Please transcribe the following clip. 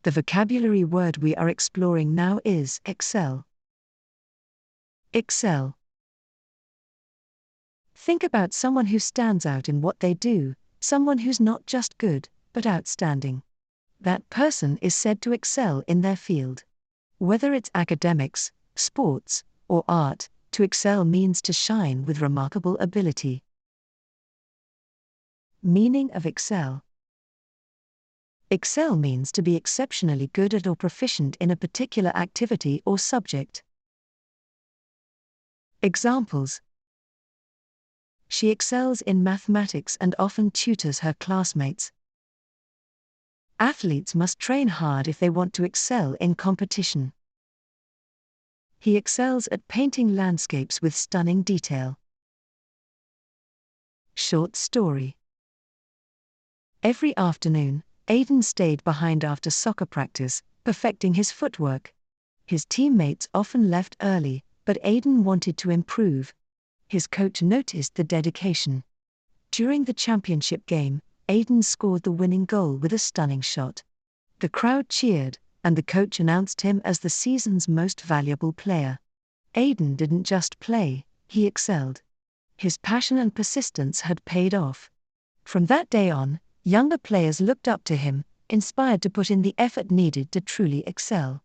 The vocabulary word we are exploring now is excel. Excel. Think about someone who stands out in what they do, someone who's not just good, but outstanding. That person is said to excel in their field. Whether it's academics, sports, or art, to excel means to shine with remarkable ability. Meaning of excel. Excel means to be exceptionally good at or proficient in a particular activity or subject. Examples: she excels in mathematics and often tutors her classmates. Athletes must train hard if they want to excel in competition. He excels at painting landscapes with stunning detail. Short story. Every afternoon, Aiden stayed behind after soccer practice, perfecting his footwork. His teammates often left early, but Aiden wanted to improve. His coach noticed the dedication. During the championship game, Aiden scored the winning goal with a stunning shot. The crowd cheered, and the coach announced him as the season's most valuable player. Aiden didn't just play, he excelled. His passion and persistence had paid off. From that day on, younger players looked up to him, inspired to put in the effort needed to truly excel.